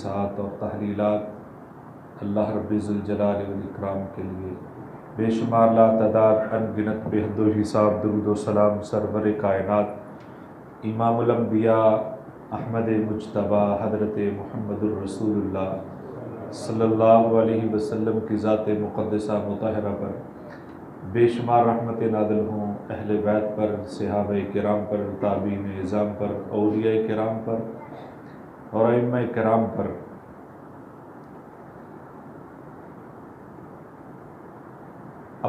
سات اور تحلیلات اللہ رب ذوالجلال والاکرام کے لیے بے شمار لا تعداد ان گنت بے حد و حساب درود و سلام سرور کائنات امام الانبیاء احمد مجتبیٰ حضرت محمد الرسول اللہ صلی اللہ علیہ وسلم کی ذات مقدسہ مطہرہ پر بے شمار رحمت نازل ہوں، اہل بیت پر، صحابہ کرام پر، تابعین اعظام پر، اولیاء کرام پر اور ائمہ کرام پر۔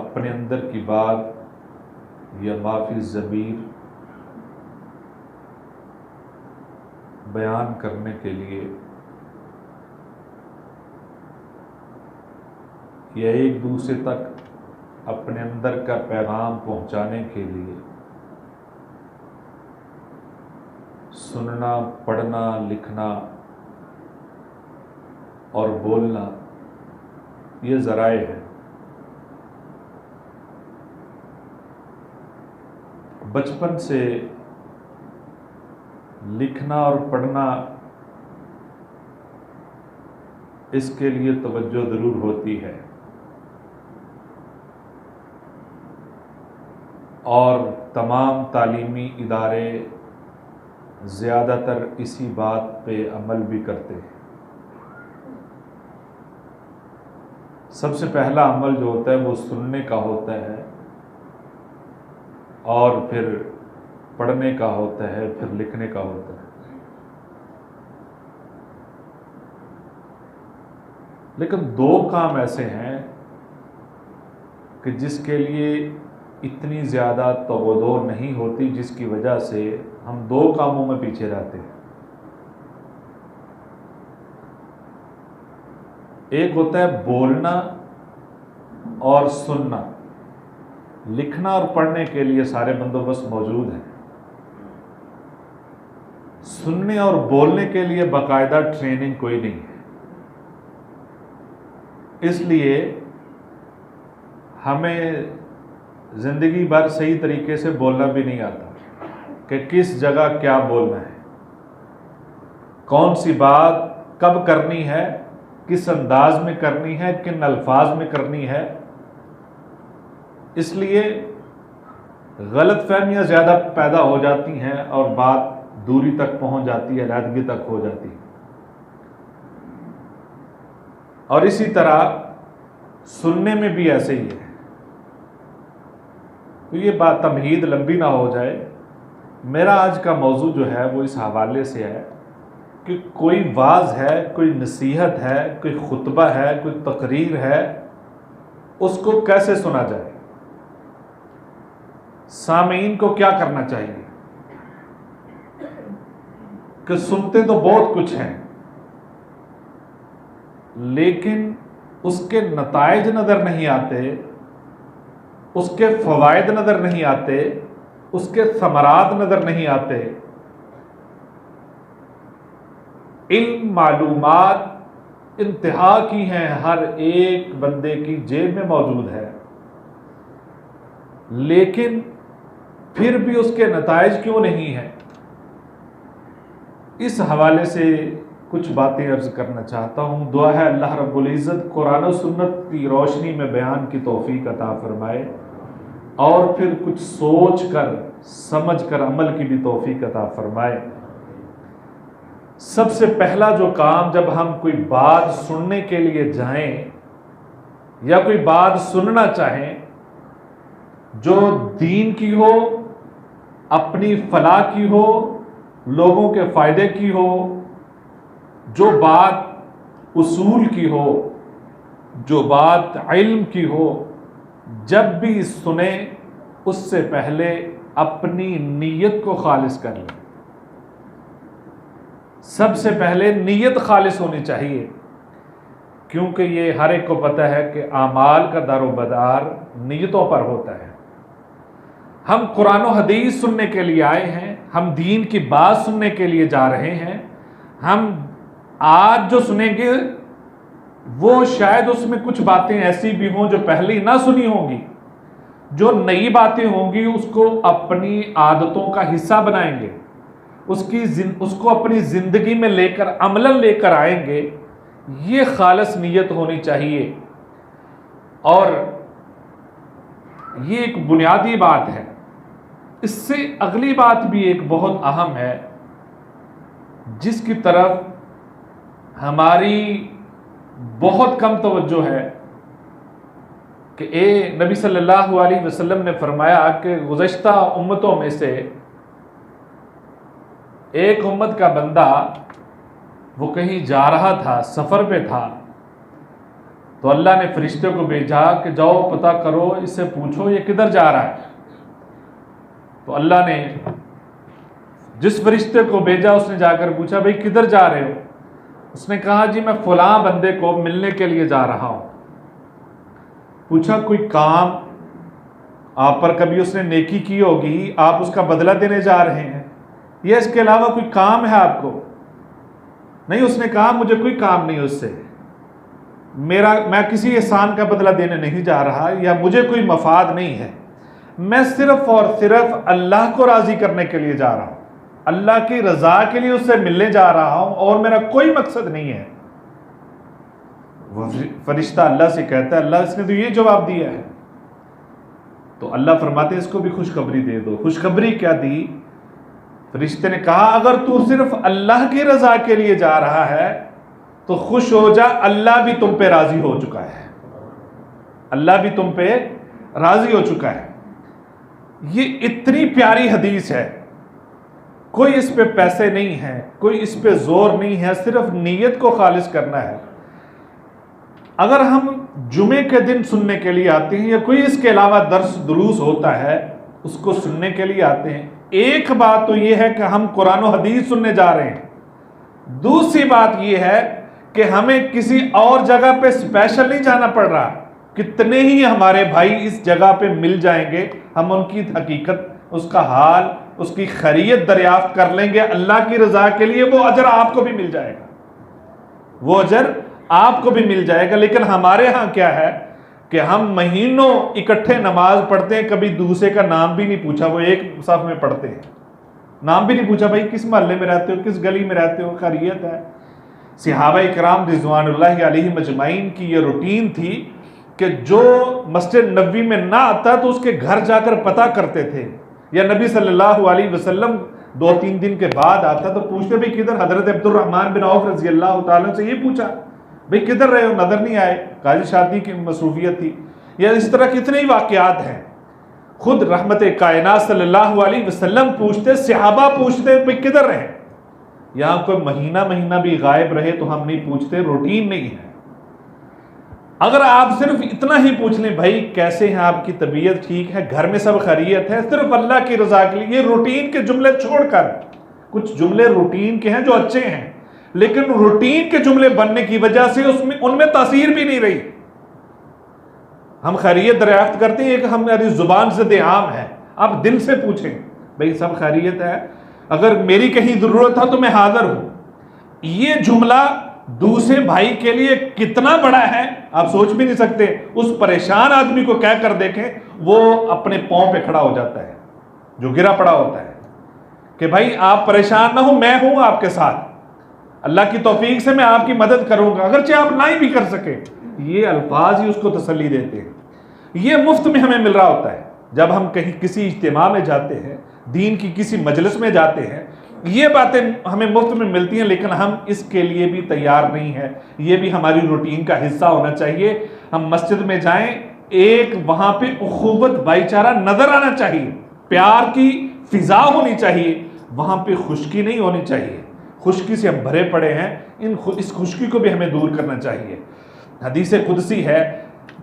اپنے اندر کی بات یا معافی ضمیر بیان کرنے کے لیے یا ایک دوسرے تک اپنے اندر کا پیغام پہنچانے کے لیے سننا، پڑھنا، لکھنا اور بولنا یہ ذرائع ہیں۔ بچپن سے لکھنا اور پڑھنا اس کے لیے توجہ ضرور ہوتی ہے، اور تمام تعلیمی ادارے زیادہ تر اسی بات پہ عمل بھی کرتے ہیں۔ سب سے پہلا عمل جو ہوتا ہے وہ سننے کا ہوتا ہے، اور پھر پڑھنے کا ہوتا ہے، پھر لکھنے کا ہوتا ہے۔ لیکن دو کام ایسے ہیں کہ جس کے لیے اتنی زیادہ توجہ نہیں ہوتی، جس کی وجہ سے ہم دو کاموں میں پیچھے رہتے ہیں۔ ایک ہوتا ہے بولنا اور سننا۔ لکھنا اور پڑھنے کے لیے سارے بندوبست موجود ہیں، سننے اور بولنے کے لیے باقاعدہ ٹریننگ کوئی نہیں ہے۔ اس لیے ہمیں زندگی بھر صحیح طریقے سے بولنا بھی نہیں آتا کہ کس جگہ کیا بولنا ہے، کون سی بات کب کرنی ہے، کس انداز میں کرنی ہے، کن الفاظ میں کرنی ہے۔ اس لیے غلط فہمیاں زیادہ پیدا ہو جاتی ہیں اور بات دوری تک پہنچ جاتی ہے، علیحدگی تک ہو جاتی ہے۔ اور اسی طرح سننے میں بھی ایسے ہی ہے۔ تو یہ بات تمہید لمبی نہ ہو جائے، میرا آج کا موضوع جو ہے وہ اس حوالے سے ہے کہ کوئی واعظ ہے، کوئی نصیحت ہے، کوئی خطبہ ہے، کوئی تقریر ہے، اس کو کیسے سنا جائے، سامعین کو کیا کرنا چاہیے۔ کہ سنتے تو بہت کچھ ہیں، لیکن اس کے نتائج نظر نہیں آتے، اس کے فوائد نظر نہیں آتے، اس کے ثمرات نظر نہیں آتے۔ علم، معلومات انتہا کی ہیں، ہر ایک بندے کی جیب میں موجود ہے، لیکن پھر بھی اس کے نتائج کیوں نہیں ہیں؟ اس حوالے سے کچھ باتیں عرض کرنا چاہتا ہوں۔ دعا ہے اللہ رب العزت قرآن و سنت کی روشنی میں بیان کی توفیق عطا فرمائے، اور پھر کچھ سوچ کر سمجھ کر عمل کی بھی توفیق عطا فرمائے۔ سب سے پہلا جو کام جب ہم کوئی بات سننے کے لیے جائیں یا کوئی بات سننا چاہیں جو دین کی ہو، اپنی فلاح کی ہو، لوگوں کے فائدے کی ہو، جو بات اصول کی ہو، جو بات علم کی ہو، جب بھی سنیں اس سے پہلے اپنی نیت کو خالص کر لیں۔ سب سے پہلے نیت خالص ہونی چاہیے، کیونکہ یہ ہر ایک کو پتہ ہے کہ اعمال کا دار و مدار نیتوں پر ہوتا ہے۔ ہم قرآن و حدیث سننے کے لیے آئے ہیں، ہم دین کی بات سننے کے لیے جا رہے ہیں۔ ہم آج جو سنیں گے وہ شاید اس میں کچھ باتیں ایسی بھی ہوں جو پہلے نہ سنی ہوں گی، جو نئی باتیں ہوں گی اس کو اپنی عادتوں کا حصہ بنائیں گے، اس کو اپنی زندگی میں لے کر عملاً لے کر آئیں گے، یہ خالص نیت ہونی چاہیے۔ اور یہ ایک بنیادی بات ہے۔ اس سے اگلی بات بھی ایک بہت اہم ہے، جس کی طرف ہماری بہت کم توجہ ہے، کہ نبی صلی اللہ علیہ وسلم نے فرمایا کہ گزشتہ امتوں میں سے ایک امت کا بندہ وہ کہیں جا رہا تھا، سفر پہ تھا، تو اللہ نے فرشتے کو بھیجا کہ جاؤ پتہ کرو، اس سے پوچھو یہ کدھر جا رہا ہے۔ تو اللہ نے جس فرشتے کو بھیجا اس نے جا کر پوچھا بھئی کدھر جا رہے ہو؟ اس نے کہا جی میں فلاں بندے کو ملنے کے لیے جا رہا ہوں۔ پوچھا کوئی کام آپ پر کبھی اس نے نیکی کی ہوگی، آپ اس کا بدلہ دینے جا رہے ہیں، یا اس کے علاوہ کوئی کام ہے آپ کو؟ نہیں، اس نے کہا مجھے کوئی کام نہیں اس سے، میں کسی احسان کا بدلہ دینے نہیں جا رہا، یا مجھے کوئی مفاد نہیں ہے، میں صرف اور صرف اللہ کو راضی کرنے کے لیے جا رہا ہوں، اللہ کی رضا کے لیے اس سے ملنے جا رہا ہوں، اور میرا کوئی مقصد نہیں ہے۔ وہ فرشتہ اللہ سے کہتا ہے اللہ اس نے تو یہ جواب دیا ہے، تو اللہ فرماتے ہیں اس کو بھی خوشخبری دے دو۔ خوشخبری کیا دی؟ فرشتے نے کہا اگر تو صرف اللہ کی رضا کے لیے جا رہا ہے تو خوش ہو جا، اللہ بھی تم پہ راضی ہو چکا ہے، اللہ بھی تم پہ راضی ہو چکا ہے۔ یہ اتنی پیاری حدیث ہے، کوئی اس پہ پیسے نہیں ہیں، کوئی اس پہ زور نہیں ہے، صرف نیت کو خالص کرنا ہے۔ اگر ہم جمعے کے دن سننے کے لیے آتے ہیں، یا کوئی اس کے علاوہ درس دروس ہوتا ہے اس کو سننے کے لیے آتے ہیں، ایک بات تو یہ ہے کہ ہم قرآن و حدیث سننے جا رہے ہیں، دوسری بات یہ ہے کہ ہمیں کسی اور جگہ پہ اسپیشل نہیں جانا پڑ رہا۔ کتنے ہی ہمارے بھائی اس جگہ پہ مل جائیں گے، ہم ان کی حقیقت، اس کا حال، اس کی خیریت دریافت کر لیں گے اللہ کی رضا کے لیے، وہ اجر آپ کو بھی مل جائے گا، وہ اجر آپ کو بھی مل جائے گا۔ لیکن ہمارے ہاں کیا ہے کہ ہم مہینوں اکٹھے نماز پڑھتے ہیں، کبھی دوسرے کا نام بھی نہیں پوچھا، وہ ایک صف میں پڑھتے ہیں، نام بھی نہیں پوچھا بھائی کس محلے میں رہتے ہو، کس گلی میں رہتے ہو، خیریت ہے۔ صحابہ کرام رضوان اللہ علیہ مجمعین کی یہ روٹین تھی کہ جو مسجد نبوی میں نہ آتا تو اس کے گھر جا کر پتہ کرتے تھے، یا نبی صلی اللہ علیہ وسلم 2-3 دن کے بعد آتا تو پوچھتے بھئی کدھر؟ حضرت عبد الرحمن بن عوف رضی اللہ تعالیٰ سے یہ پوچھا بھئی کدھر رہے ہو، نظر نہیں آئے، قاضی شادی کی مصروفیت تھی، یا اس طرح کتنے ہی واقعات ہیں۔ خود رحمت کائنات صلی اللہ علیہ وسلم پوچھتے، صحابہ پوچھتے بھئی کدھر رہے؟ یہاں کوئی مہینہ بھی غائب رہے تو ہم نہیں پوچھتے، روٹین نہیں ہے۔ اگر آپ صرف اتنا ہی پوچھ لیں بھائی کیسے ہیں، آپ کی طبیعت ٹھیک ہے، گھر میں سب خیریت ہے، صرف اللہ کی رضا کے لیے، یہ روٹین کے جملے چھوڑ کر، کچھ جملے روٹین کے ہیں جو اچھے ہیں، لیکن روٹین کے جملے بننے کی وجہ سے ان میں تاثیر بھی نہیں رہی۔ ہم خیریت دریافت کرتے ہیں، ایک ہماری زبان زد عام ہے، آپ دل سے پوچھیں بھئی سب خیریت ہے، اگر میری کہیں ضرورت ہے تو میں حاضر ہوں، یہ جملہ دوسرے بھائی کے لیے کتنا بڑا ہے آپ سوچ بھی نہیں سکتے۔ اس پریشان آدمی کو کہہ کر دیکھیں، وہ اپنے پاؤں پہ کھڑا ہو جاتا ہے جو گرا پڑا ہوتا ہے، کہ بھائی آپ پریشان نہ ہو، میں ہوں آپ کے ساتھ، اللہ کی توفیق سے میں آپ کی مدد کروں گا، اگرچہ آپ نہیں بھی کر سکیں۔ یہ الفاظ ہی اس کو تسلی دیتے ہیں۔ یہ مفت میں ہمیں مل رہا ہوتا ہے جب ہم کہیں کسی اجتماع میں جاتے ہیں، دین کی کسی مجلس میں جاتے ہیں، یہ باتیں ہمیں مفت میں ملتی ہیں، لیکن ہم اس کے لیے بھی تیار نہیں ہیں۔ یہ بھی ہماری روٹین کا حصہ ہونا چاہیے۔ ہم مسجد میں جائیں، ایک وہاں پہ اخوت بھائی چارہ نظر آنا چاہیے، پیار کی فضا ہونی چاہیے، وہاں پہ خشکی نہیں ہونی چاہیے۔ خشکی سے ہم بھرے پڑے ہیں، اس خشکی کو بھی ہمیں دور کرنا چاہیے۔ حدیث قدسی ہے،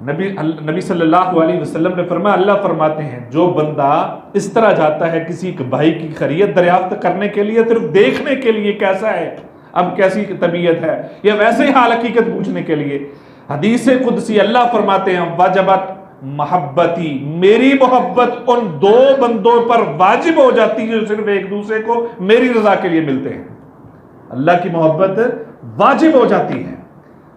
نبی صلی اللہ علیہ وسلم نے فرمایا، اللہ فرماتے ہیں جو بندہ اس طرح جاتا ہے کسی بھائی کی خیریت دریافت کرنے کے لیے، صرف دیکھنے کے لیے کیسا ہے، اب کیسی طبیعت ہے، یا ویسے ہی حال حقیقت پوچھنے کے لیے، حدیث قدسی اللہ فرماتے ہیں واجبت محبتی، میری محبت ان دو بندوں پر واجب ہو جاتی ہے جو صرف ایک دوسرے کو میری رضا کے لیے ملتے ہیں۔ اللہ کی محبت واجب ہو جاتی ہے۔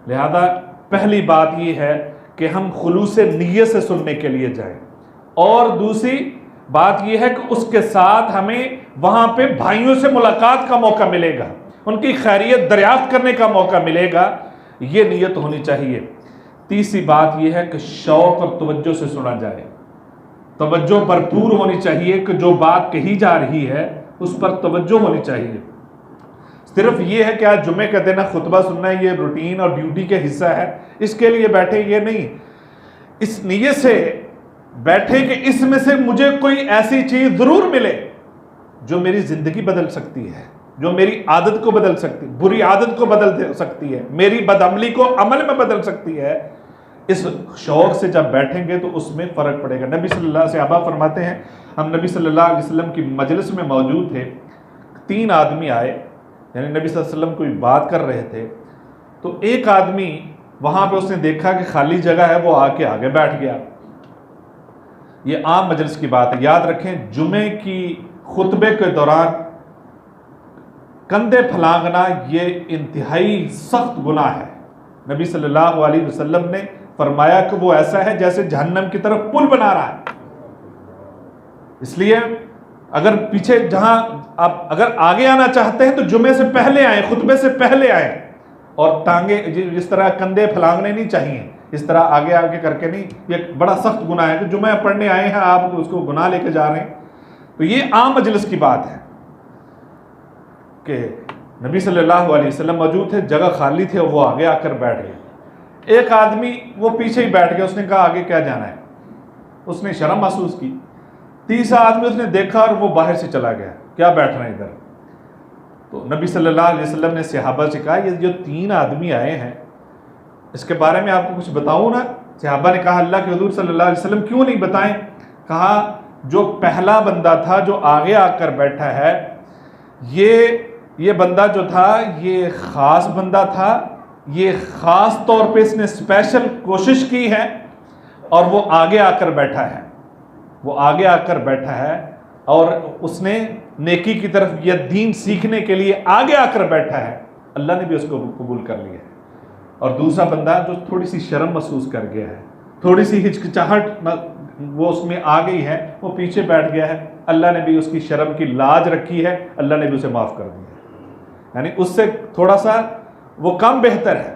لہذا پہلی بات یہ ہے کہ ہم خلوص نیت سے سننے کے لیے جائیں، اور دوسری بات یہ ہے کہ اس کے ساتھ ہمیں وہاں پہ بھائیوں سے ملاقات کا موقع ملے گا، ان کی خیریت دریافت کرنے کا موقع ملے گا، یہ نیت ہونی چاہیے۔ تیسری بات یہ ہے کہ شوق اور توجہ سے سنا جائے، توجہ بھرپور ہونی چاہیے کہ جو بات کہی جا رہی ہے اس پر توجہ ہونی چاہیے۔ صرف یہ ہے کہ آج جمعے کا دن خطبہ سننا یہ روٹین اور ڈیوٹی کے حصہ ہے، اس کے لیے بیٹھے، یہ نہیں، اس نیت سے بیٹھے کہ اس میں سے مجھے کوئی ایسی چیز ضرور ملے جو میری زندگی بدل سکتی ہے، جو میری عادت کو بدل سکتی، بری عادت کو بدل سکتی ہے، میری بدعملی کو عمل میں بدل سکتی ہے۔ اس شوق سے جب بیٹھیں گے تو اس میں فرق پڑے گا۔ نبی صلی اللہ علیہ وسلم فرماتے ہیں، ہم نبی صلی اللہ علیہ وسلم کی مجلس میں موجود تھے، 3 آدمی آئے، یعنی نبی صلی اللہ علیہ وسلم کوئی بات کر رہے تھے، تو ایک آدمی وہاں پہ اس نے دیکھا کہ خالی جگہ ہے، وہ آ کے آگے بیٹھ گیا۔ یہ عام مجلس کی بات ہے، یاد رکھیں جمعے کی خطبے کے دوران کندھے پھلانگنا یہ انتہائی سخت گناہ ہے۔ نبی صلی اللہ علیہ وسلم نے فرمایا کہ وہ ایسا ہے جیسے جہنم کی طرف پل بنا رہا ہے۔ اس لیے اگر پیچھے جہاں آپ اگر آگے آنا چاہتے ہیں تو جمعے سے پہلے آئیں، خطبے سے پہلے آئیں، اور ٹانگیں جس طرح کندھے پھلانگنے نہیں چاہیے، اس طرح آگے آگے کر کے نہیں، یہ بڑا سخت گناہ ہے کہ جمعہ پڑھنے آئے ہیں آپ اس کو گناہ لے کے جا رہے ہیں۔ تو یہ عام مجلس کی بات ہے کہ نبی صلی اللہ علیہ وسلم موجود تھے، جگہ خالی تھی اور وہ آگے آ کر بیٹھ گئے۔ ایک آدمی وہ پیچھے ہی بیٹھ گیا، اس نے کہا آگے کیا جانا ہے، اس نے شرم محسوس کی۔ تیسرا آدمی اس نے دیکھا اور وہ باہر سے چلا گیا، کیا بیٹھ رہے ہیں ادھر۔ تو نبی صلی اللہ علیہ وسلم نے صحابہ سے کہا یہ جو 3 آدمی آئے ہیں اس کے بارے میں آپ کو کچھ بتاؤں نا؟ صحابہ نے کہا اللہ کے حضور صلی اللہ علیہ وسلم کیوں نہیں بتائیں؟ کہا جو پہلا بندہ تھا جو آگے آ کر بیٹھا ہے، یہ بندہ جو تھا یہ خاص بندہ تھا، یہ خاص طور پہ اس نے اسپیشل کوشش کی ہے اور وہ آگے آ کر بیٹھا ہے، وہ آگے آ کر بیٹھا ہے اور اس نے نیکی کی طرف یا دین سیکھنے کے لیے آگے آ کر بیٹھا ہے، اللہ نے بھی اس کو قبول کر لیا ہے۔ اور دوسرا بندہ جو تھوڑی سی شرم محسوس کر گیا ہے، تھوڑی سی ہچکچاہٹ وہ اس میں آ گئی ہے، وہ پیچھے بیٹھ گیا ہے، اللہ نے بھی اس کی شرم کی لاج رکھی ہے، اللہ نے بھی اسے معاف کر دیا ہے، یعنی اس سے تھوڑا سا وہ کم بہتر ہے۔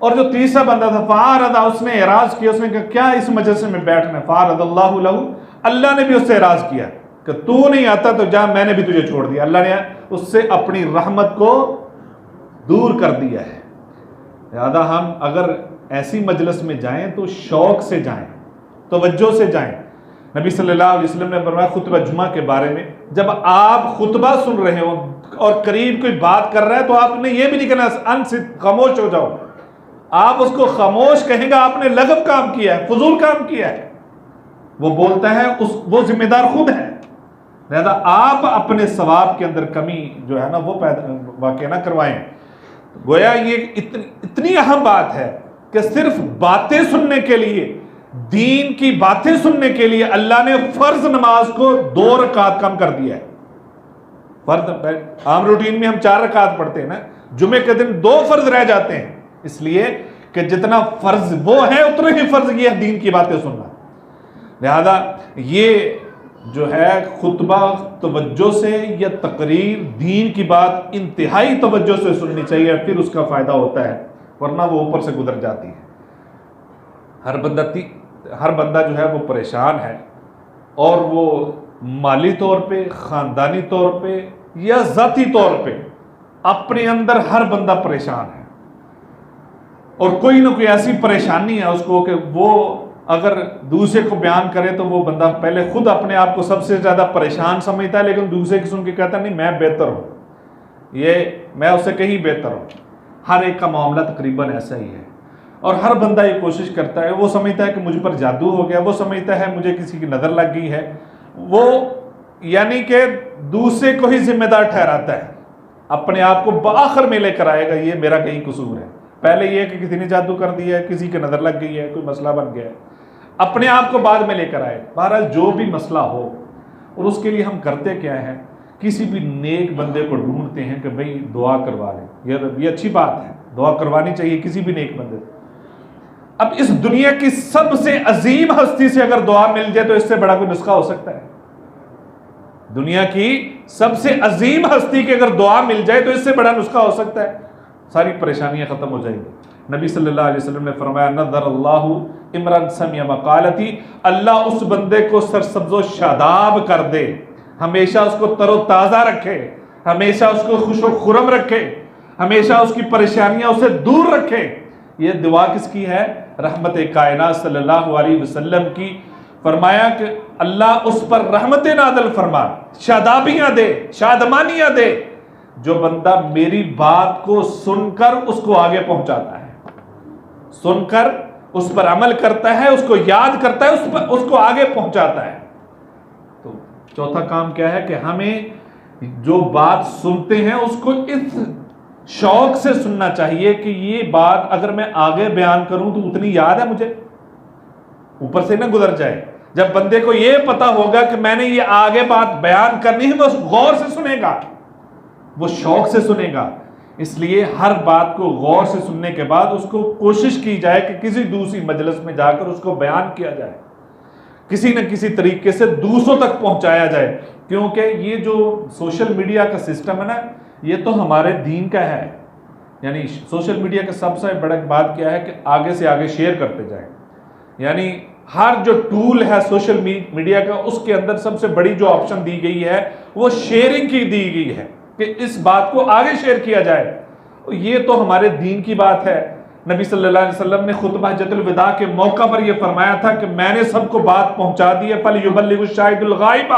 اور جو تیسرا بندہ تھا فَعَارَضَ، اس نے اعراض کیا، اس نے کہا کیا اس مجلس میں بیٹھنا ہے، فَعَارَضَ اللَّهُ لَهُ، اللہ نے بھی اس سے اعراض کیا کہ تو نہیں آتا تو جا، میں نے بھی تجھے چھوڑ دیا، اللہ نے اس سے اپنی رحمت کو دور کر دیا ہے۔ لہذا ہم اگر ایسی مجلس میں جائیں تو شوق سے جائیں، توجہ سے جائیں۔ نبی صلی اللہ علیہ وسلم نے فرمایا خطبہ جمعہ کے بارے میں، جب آپ خطبہ سن رہے ہو اور قریب کوئی بات کر رہا ہے تو آپ نے یہ بھی نہیں کہنا انصت، خاموش ہو جاؤ، آپ اس کو خاموش کہیں گا آپ نے لغو کام کیا ہے، فضول کام کیا ہے، وہ بولتا ہے وہ ذمہ دار خود ہے۔ لہذا آپ اپنے ثواب کے اندر کمی جو ہے نا وہ واقع نہ کروائیں۔ گویا یہ اتنی اہم بات ہے کہ صرف باتیں سننے کے لیے، دین کی باتیں سننے کے لیے اللہ نے فرض نماز کو 2 رکعت کم کر دیا ہے۔ فرض عام روٹین میں ہم 4 رکعت پڑھتے ہیں نا، جمعے کے دن 2 فرض رہ جاتے ہیں، اس لیے کہ جتنا فرض وہ ہے اتنے ہی فرض یہ دین کی باتیں سننا۔ لہذا یہ جو ہے خطبہ توجہ سے یا تقریر دین کی بات انتہائی توجہ سے سننی چاہیے، پھر اس کا فائدہ ہوتا ہے، ورنہ وہ اوپر سے گزر جاتی ہے۔ ہر بندہ جو ہے وہ پریشان ہے، اور وہ مالی طور پہ، خاندانی طور پہ یا ذاتی طور پہ اپنے اندر ہر بندہ پریشان ہے، اور کوئی نہ کوئی ایسی پریشانی ہے اس کو کہ وہ اگر دوسرے کو بیان کرے تو وہ بندہ پہلے خود اپنے آپ کو سب سے زیادہ پریشان سمجھتا ہے، لیکن دوسرے کی سن کے کہتا ہے نہیں میں بہتر ہوں، میں اس سے کہیں بہتر ہوں۔ ہر ایک کا معاملہ تقریباً ایسا ہی ہے، اور ہر بندہ یہ کوشش کرتا ہے، وہ سمجھتا ہے کہ مجھ پر جادو ہو گیا، وہ سمجھتا ہے مجھے کسی کی نظر لگ گئی ہے، وہ یعنی کہ دوسرے کو ہی ذمہ دار ٹھہراتا ہے، اپنے آپ کو بآخر میں لے کر آئے گا یہ میرا کہیں قصور ہے، پہلے یہ کہ کسی نے جادو کر دیا ہے، کسی کی نظر لگ گئی ہے، کوئی مسئلہ بن گیا ہے، اپنے آپ کو بعد میں لے کر آئے۔ بہرحال جو بھی مسئلہ ہو، اور اس کے لیے ہم کرتے کیا ہیں، کسی بھی نیک بندے کو ڈھونڈتے ہیں کہ بھئی دعا کروا لیں، یہ اچھی بات ہے، دعا کروانی چاہیے کسی بھی نیک بندے سے۔ اب اس دنیا کی سب سے عظیم ہستی سے اگر دعا مل جائے تو اس سے بڑا کوئی نسخہ ہو سکتا ہے؟ دنیا کی سب سے عظیم ہستی کی اگر دعا مل جائے تو اس سے بڑا نسخہ ہو سکتا ہے؟ ساری پریشانیاں ختم ہو جائیں گی۔ نبی صلی اللہ علیہ وسلم نے فرمایا نظر اللہ عمران سمع مقالتی، اللہ اس بندے کو سرسبز و شاداب کر دے، ہمیشہ اس کو تر و تازہ رکھے، ہمیشہ اس کو خوش و خرم رکھے، ہمیشہ اس کی پریشانیاں اسے دور رکھے۔ یہ دعا کس کی ہے؟ رحمت کائنات صلی اللہ علیہ وسلم کی۔ فرمایا کہ اللہ اس پر رحمت نازل فرما، شادابیاں دے، شادمانیاں دے، جو بندہ میری بات کو سن کر اس کو آگے پہنچاتا ہے، سن کر اس پر عمل کرتا ہے، اس کو یاد کرتا ہے، اس کو آگے پہنچاتا ہے۔ تو چوتھا کام کیا ہے کہ ہمیں جو بات سنتے ہیں اس کو اس شوق سے سننا چاہیے کہ یہ بات اگر میں آگے بیان کروں تو اتنی یاد ہے مجھے، اوپر سے نہ گزر جائے۔ جب بندے کو یہ پتا ہوگا کہ میں نے یہ آگے بات بیان کرنی ہے، وہ غور سے سنے گا، وہ شوق سے سنے گا۔ اس لیے ہر بات کو غور سے سننے کے بعد اس کو کوشش کی جائے کہ کسی دوسری مجلس میں جا کر اس کو بیان کیا جائے، کسی نہ کسی طریقے سے دوسروں تک پہنچایا جائے، کیونکہ یہ جو سوشل میڈیا کا سسٹم ہے نا، یہ تو ہمارے دین کا ہے۔ یعنی سوشل میڈیا کا سب سے بڑا بات کیا ہے کہ آگے سے آگے شیئر کرتے جائیں۔ یعنی ہر جو ٹول ہے سوشل میڈیا کا، اس کے اندر سب سے بڑی جو آپشن دی گئی ہے وہ شیئرنگ کی دی گئی ہے کہ اس بات کو آگے شیئر کیا جائے۔ یہ تو ہمارے دین کی بات ہے۔ نبی صلی اللہ علیہ وسلم نے خطبہ حجۃ الوداع کے موقع پر یہ فرمایا تھا کہ میں نے سب کو بات پہنچا دی ہے، فَلْيُبَلِّغُ الشَّاهِدُ الْغَائِبَ،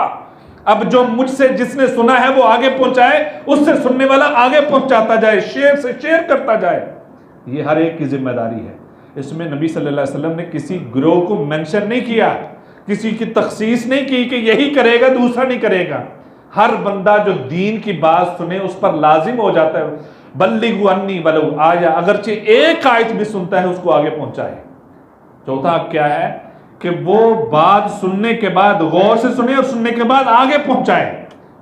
اب جو مجھ سے جس نے سنا ہے وہ آگے پہنچائے، اس سے سننے والا آگے پہنچاتا جائے، شیئر سے شیئر کرتا جائے۔ یہ ہر ایک کی ذمہ داری ہے۔ اس میں نبی صلی اللہ علیہ وسلم نے کسی گروہ کو منشن نہیں کیا، کسی کی تخصیص نہیں کی کہ یہی کرے گا دوسرا نہیں کرے گا۔ ہر بندہ جو دین کی بات سنے اس پر لازم ہو جاتا ہے، بلغوا انی ولو آیا، اگرچہ ایک آیت بھی سنتا ہے اس کو آگے پہنچائے۔ چوتھا کیا ہے کہ وہ بات سننے کے بعد غور سے سنے اور سننے کے بعد آگے پہنچائے،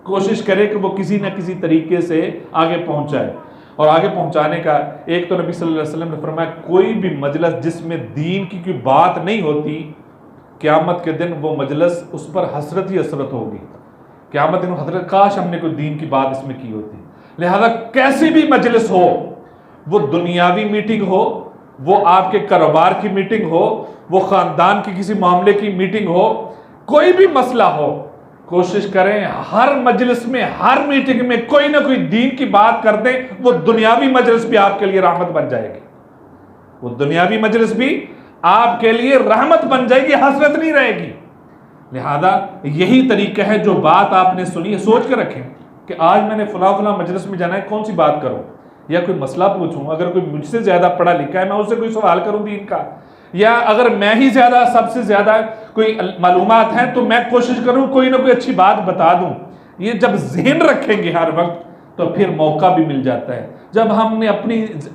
کوشش کرے کہ وہ کسی نہ کسی طریقے سے آگے پہنچائے۔ اور آگے پہنچانے کا ایک تو نبی صلی اللہ علیہ وسلم نے فرمایا کوئی بھی مجلس جس میں دین کی کوئی بات نہیں ہوتی، قیامت کے دن وہ مجلس اس پر حسرت ہی حسرت ہوگی۔ قیامت دن حضرت کاش ہم نے کوئی دین کی بات اس میں کی ہوتی۔ لہذا کیسی بھی مجلس ہو، وہ دنیاوی میٹنگ ہو، وہ آپ کے کاروبار کی میٹنگ ہو، وہ خاندان کی کسی معاملے کی میٹنگ ہو، کوئی بھی مسئلہ ہو، کوشش کریں ہر مجلس میں، ہر میٹنگ میں کوئی نہ کوئی دین کی بات کر دیں، وہ دنیاوی مجلس بھی آپ کے لیے رحمت بن جائے گی، وہ دنیاوی مجلس بھی آپ کے لیے رحمت بن جائے گی، حسرت نہیں رہے گی۔ لہذا یہی طریقہ ہے، جو بات آپ نے سنی ہے سوچ کے رکھیں کہ آج میں نے فلاں مجلس میں جانا ہے، کون سی بات کروں، یا کوئی مسئلہ پوچھوں، اگر کوئی مجھ سے زیادہ پڑھا لکھا ہے میں اس سے کوئی سوال کروں دین کا، یا اگر میں ہی زیادہ سب سے زیادہ کوئی معلومات ہیں تو میں کوشش کروں کوئی نہ کوئی اچھی بات بتا دوں۔ یہ جب ذہن رکھیں گے ہر وقت تو پھر موقع بھی مل جاتا ہے۔ جب ہم نے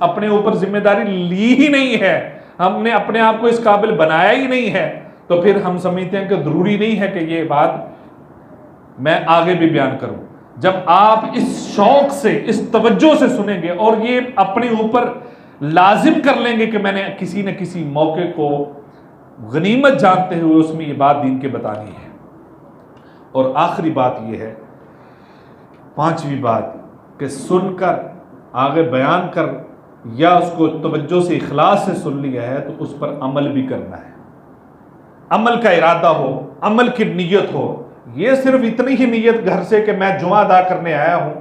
اپنے اوپر ذمہ داری لی ہی نہیں ہے، ہم نے اپنے آپ کو اس قابل بنایا ہی نہیں ہے، تو پھر ہم سمجھتے ہیں کہ ضروری نہیں ہے کہ یہ بات میں آگے بھی بیان کروں۔ جب آپ اس شوق سے، اس توجہ سے سنیں گے اور یہ اپنے اوپر لازم کر لیں گے کہ میں نے کسی نہ کسی موقع کو غنیمت جانتے ہوئے اس میں یہ بات دین کے بتانی ہے۔ اور آخری بات یہ ہے، پانچویں بات، کہ سن کر آگے بیان کر یا اس کو توجہ سے اخلاص سے سن لیا ہے تو اس پر عمل بھی کرنا ہے، عمل کا ارادہ ہو، عمل کی نیت ہو۔ یہ صرف اتنی ہی نیت گھر سے کہ میں جمعہ ادا کرنے آیا ہوں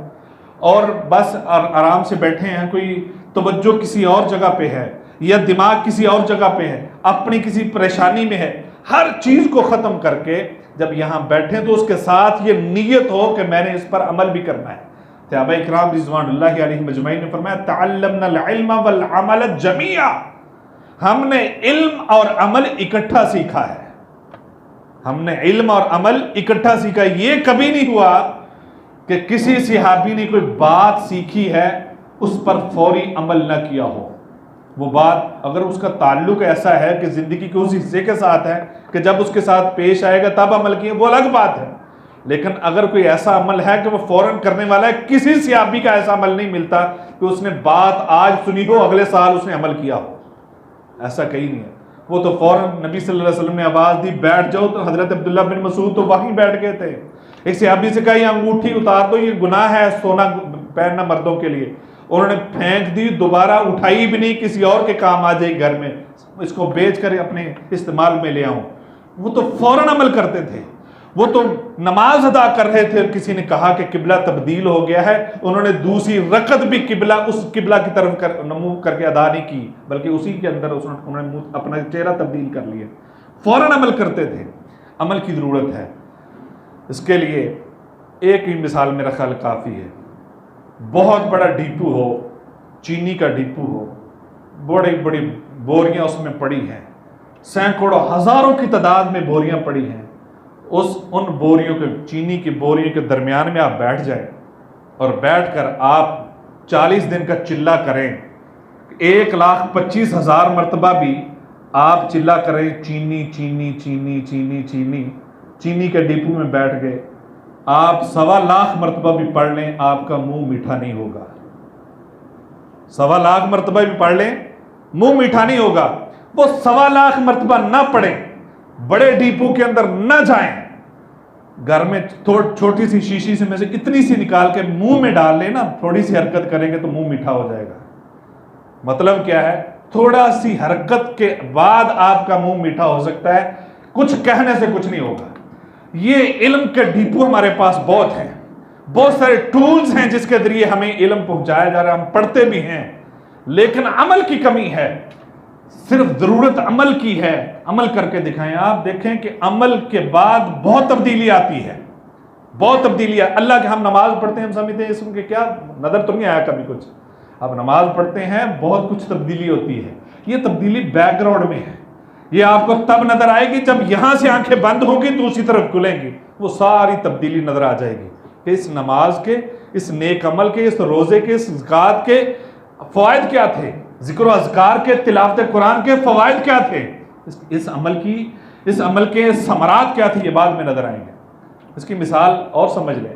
اور بس آرام سے بیٹھے ہیں، کوئی توجہ کسی اور جگہ پہ ہے یا دماغ کسی اور جگہ پہ ہے، اپنی کسی پریشانی میں ہے، ہر چیز کو ختم کر کے جب یہاں بیٹھیں تو اس کے ساتھ یہ نیت ہو کہ میں نے اس پر عمل بھی کرنا ہے۔ صحابہ اکرام رضوان اللہ علیہم اجمعین نے فرمایا تعلمنا العلم والعمل جميعا، ہم نے علم اور عمل اکٹھا سیکھا ہے، ہم نے علم اور عمل اکٹھا سیکھا۔ یہ کبھی نہیں ہوا کہ کسی صحابی نے کوئی بات سیکھی ہے اس پر فوری عمل نہ کیا ہو۔ وہ بات اگر اس کا تعلق ایسا ہے کہ زندگی کے اس حصے کے ساتھ ہے کہ جب اس کے ساتھ پیش آئے گا تب عمل کیے، وہ الگ بات ہے، لیکن اگر کوئی ایسا عمل ہے کہ وہ فوراً کرنے والا ہے، کسی صحابی کا ایسا عمل نہیں ملتا کہ اس نے بات آج سنی ہو اگلے سال اس نے عمل کیا ہو، ایسا کہیں نہیں ہے۔ وہ تو فوراً نبی صلی اللہ علیہ وسلم نے آواز دی بیٹھ جاؤ، تو حضرت عبداللہ بن مسعود تو وہیں بیٹھ گئے تھے، ایک صحابی سے کہا یہ انگوٹھی اتار دو، یہ گناہ ہے سونا پہننا مردوں کے لیے، انہوں نے پھینک دی، دوبارہ اٹھائی بھی نہیں، کسی اور کے کام آ جائے گھر میں، اس کو بیچ کر اپنے استعمال میں لے آؤں۔ وہ تو فوراً عمل کرتے تھے، وہ تو نماز ادا کر رہے تھے، کسی نے کہا کہ قبلہ تبدیل ہو گیا ہے، انہوں نے دوسری رکعت بھی قبلہ اس قبلہ کی طرف منہ کر کے ادا نہیں کی، بلکہ اسی کے اندر انہوں نے اپنا چہرہ تبدیل کر لیا۔ فوراً عمل کرتے تھے۔ عمل کی ضرورت ہے، اس کے لیے ایک ہی مثال میرا خیال کافی ہے۔ بہت بڑا ڈیپو ہو، چینی کا ڈیپو ہو، بڑی بڑی بوریاں اس میں پڑی ہیں، سینکڑوں ہزاروں کی تعداد میں بوریاں پڑی ہیں، ان بوریوں کے چینی کی بوریوں کے درمیان میں آپ بیٹھ جائیں اور بیٹھ کر آپ 40 دن کا چلہ کریں، 1,25,000 مرتبہ بھی آپ چلہ کریں چینی چینی چینی چینی چینی، چینی کے ڈیپو میں بیٹھ گئے، آپ 1.25 مرتبہ بھی پڑھ لیں آپ کا منہ میٹھا نہیں ہوگا۔ 1.25 مرتبہ بھی پڑھ لیں منہ میٹھا نہیں ہوگا۔ وہ 1.25 مرتبہ نہ پڑھیں، بڑے ڈیپو کے اندر نہ جائیں، گھر میں چھوٹی سی شیشی سے میں سے اتنی سی نکال کے منہ میں ڈال لیں نا، تھوڑی سی حرکت کریں گے تو منہ میٹھا ہو جائے گا۔ مطلب کیا ہے؟ تھوڑا سی حرکت کے بعد آپ کا منہ میٹھا ہو سکتا ہے، کچھ کہنے سے کچھ نہیں ہوگا۔ یہ علم کے ڈیپو ہمارے پاس بہت ہیں، بہت سارے ٹولز ہیں جس کے ذریعے ہمیں علم پہنچایا جا رہا ہے، ہم پڑھتے بھی ہیں، لیکن عمل کی کمی ہے۔ صرف ضرورت عمل کی ہے، عمل کر کے دکھائیں۔ آپ دیکھیں کہ عمل کے بعد بہت تبدیلی آتی ہے، بہت تبدیلی۔ اللہ کے ہم نماز پڑھتے ہیں، ہم سمجھتے ہیں اس کے کیا نظر تو نہیں آیا کبھی کچھ، آپ نماز پڑھتے ہیں بہت کچھ تبدیلی ہوتی ہے۔ یہ تبدیلی بیک گراؤنڈ میں ہے، یہ آپ کو تب نظر آئے گی جب یہاں سے آنکھیں بند ہوں گی دوسری طرف کھلیں گی، وہ ساری تبدیلی نظر آ جائے گی کہ اس نماز کے، اس نیک عمل کے، اس روزے کے، اس زکوٰۃ کے فوائد کیا تھے، ذکر و اذکار کے، تلاوت قرآن کے فوائد کیا تھے، اس عمل کے ثمرات کیا تھے، یہ بعد میں نظر آئیں گے۔ اس کی مثال اور سمجھ لیں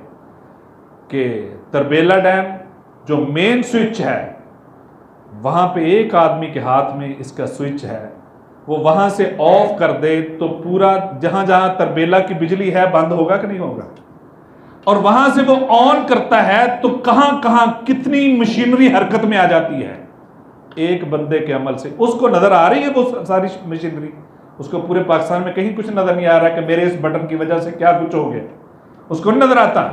کہ تربیلا ڈیم جو مین سوئچ ہے، وہاں پہ ایک آدمی کے ہاتھ میں اس کا سوئچ ہے، وہ وہاں سے آف کر دے تو پورا جہاں جہاں تربیلا کی بجلی ہے بند ہوگا کہ نہیں ہوگا، اور وہاں سے وہ آن کرتا ہے تو کہاں کہاں کتنی مشینری حرکت میں آ جاتی ہے ایک بندے کے عمل سے۔ اس کو نظر آ رہی ہے وہ ساری مشینری، اس کو پورے پاکستان میں کہیں کچھ نظر نہیں آ رہا کہ میرے اس بٹن کی وجہ سے کیا کچھ ہو گیا، اس کو نہیں نظر آتا۔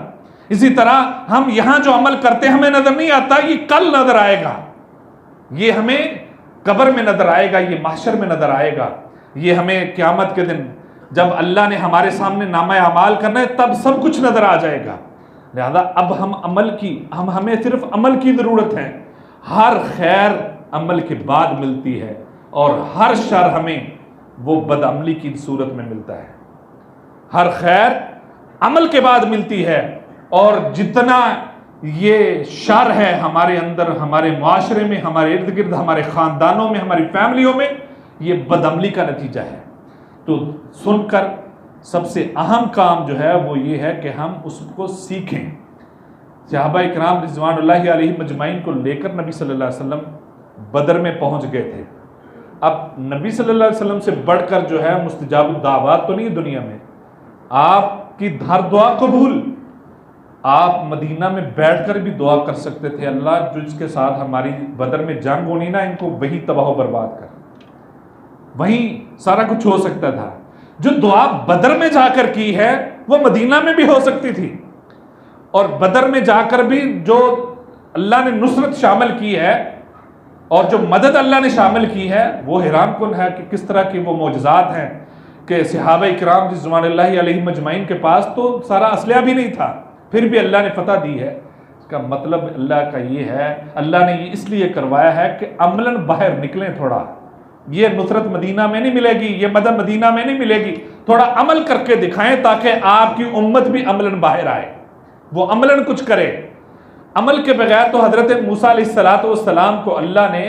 اسی طرح ہم یہاں جو عمل کرتے ہیں ہمیں نظر نہیں آتا، یہ کل نظر آئے گا، یہ ہمیں قبر میں نظر آئے گا، یہ محشر میں نظر آئے گا، یہ ہمیں قیامت کے دن جب اللہ نے ہمارے سامنے نامہ اعمال کرنا ہے تب سب کچھ نظر آ جائے گا۔ لہذا اب ہمیں صرف عمل کی ضرورت ہے۔ ہر خیر عمل کے بعد ملتی ہے اور ہر شر ہمیں وہ بدعملی کی صورت میں ملتا ہے۔ ہر خیر عمل کے بعد ملتی ہے، اور جتنا یہ شر ہے ہمارے اندر، ہمارے معاشرے میں، ہمارے ارد گرد، ہمارے خاندانوں میں، ہماری فیملیوں میں، یہ بدعملی کا نتیجہ ہے۔ تو سن کر سب سے اہم کام جو ہے وہ یہ ہے کہ ہم اس کو سیکھیں۔ صحابہ اکرام رضوان اللہ علیہ مجمعین کو لے کر نبی صلی اللہ علیہ وسلم بدر میں پہنچ گئے تھے۔ اب نبی صلی اللہ علیہ وسلم سے بڑھ کر جو ہے مستجاب الدعوات تو نہیں دنیا میں، آپ کی ہر دعا قبول۔ آپ مدینہ میں بیٹھ کر بھی دعا کر سکتے تھے، اللہ جس کے ساتھ ہماری بدر میں جنگ ہونی نا، ان کو وہی تباہ و برباد کر، وہیں سارا کچھ ہو سکتا تھا۔ جو دعا بدر میں جا کر کی ہے وہ مدینہ میں بھی ہو سکتی تھی، اور بدر میں جا کر بھی جو اللہ نے نصرت شامل کی ہے اور جو مدد اللہ نے شامل کی ہے وہ حیران کن ہے کہ کس طرح کی وہ معجزات ہیں کہ صحابہ اکرام رضوان اللہ علیہ مجمعین کے پاس تو سارا اسلحہ بھی نہیں تھا، پھر بھی اللہ نے فتح دی ہے۔ اس کا مطلب اللہ کا یہ ہے، اللہ نے یہ اس لیے کروایا ہے کہ عملاً باہر نکلیں تھوڑا۔ یہ نصرت مدینہ میں نہیں ملے گی، یہ مدد مدینہ میں نہیں ملے گی، تھوڑا عمل کر کے دکھائیں تاکہ آپ کی امت بھی عملاً باہر آئے، وہ عملاً کچھ کرے۔ عمل کے بغیر تو حضرت موسیٰ علیہ السلام کو اللہ نے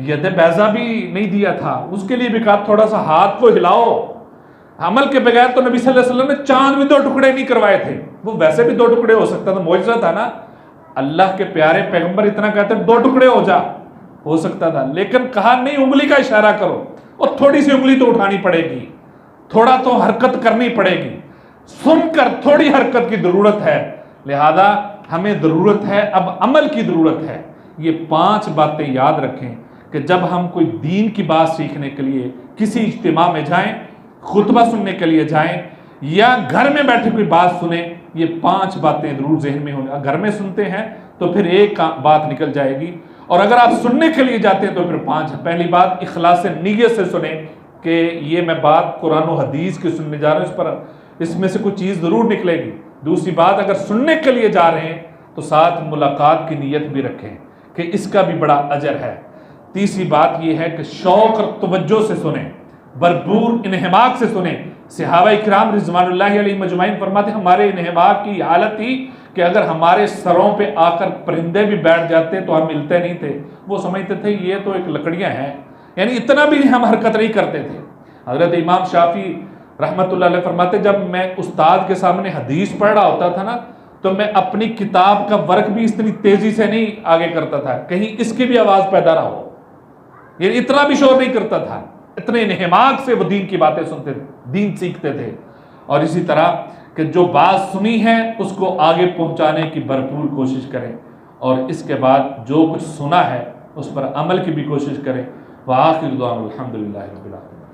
ید بیضا بھی نہیں دیا تھا، اس کے لیے بھی کہا تھوڑا سا ہاتھ کو ہلاؤ۔ عمل کے بغیر تو نبی صلی اللہ علیہ وسلم نے چاند بھی 2 ٹکڑے نہیں کروائے تھے، وہ ویسے بھی 2 ٹکڑے ہو سکتا تھا، معجزہ تھا نا، اللہ کے پیارے پیغمبر اتنا کہتے ہیں 2 ٹکڑے ہو سکتا تھا، لیکن کہا نہیں، انگلی کا اشارہ کرو، اور تھوڑی سی انگلی تو اٹھانی پڑے گی، تھوڑا تو حرکت کرنی پڑے گی۔ سن کر تھوڑی حرکت کی ضرورت ہے، لہذا ہمیں ضرورت ہے اب عمل کی ضرورت ہے۔ یہ 5 باتیں یاد رکھیں کہ جب ہم کوئی دین کی بات سیکھنے کے لیے کسی اجتماع میں جائیں، خطبہ سننے کے لیے جائیں یا گھر میں بیٹھے کوئی بات سنیں، یہ 5 باتیں ضرور ذہن میں ہوں۔ گھر میں سنتے ہیں تو پھر ایک بات نکل جائے گی، اور اگر آپ سننے کے لیے جاتے ہیں تو پھر 5 ہے۔ پہلی بات، اخلاص نیت سے سنیں کہ یہ میں بات قرآن و حدیث کی سننے جا رہا ہوں، اس میں سے کوئی چیز ضرور نکلے گی۔ دوسری بات، اگر سننے کے لیے جا رہے ہیں تو ساتھ ملاقات کی نیت بھی رکھیں کہ اس کا بھی بڑا اجر ہے۔ تیسری بات یہ ہے کہ شوق اور توجہ سے سنیں، بھرپور انہماک سے سنیں۔ صحابہ اکرام رضوان اللہ علیہ مجمعین فرماتے ہیں ہمارے انہماک کی حالت تھی کہ اگر ہمارے سروں پہ آ کر پرندے بھی بیٹھ جاتے تو ہم ملتے نہیں تھے، وہ سمجھتے تھے یہ تو ایک لکڑیاں ہیں، یعنی اتنا بھی ہم حرکت نہیں کرتے تھے۔ حضرت امام شافعی رحمت اللہ علیہ فرماتے جب میں استاد کے سامنے حدیث پڑھ رہا ہوتا تھا نا تو میں اپنی کتاب کا ورق بھی اتنی تیزی سے نہیں آگے کرتا تھا کہیں اس کی بھی آواز پیدا نہ ہو، یعنی اتنا بھی شور نہیں کرتا تھا، اتنے انہماک سے وہ دین کی باتیں سنتے تھے، دین سیکھتے تھے۔ اور اسی طرح کہ جو بات سنی ہے اس کو آگے پہنچانے کی بھرپور کوشش کریں، اور اس کے بعد جو کچھ سنا ہے اس پر عمل کی بھی کوشش کریں۔ وآخر دعوانا الحمدللہ رب العالمین۔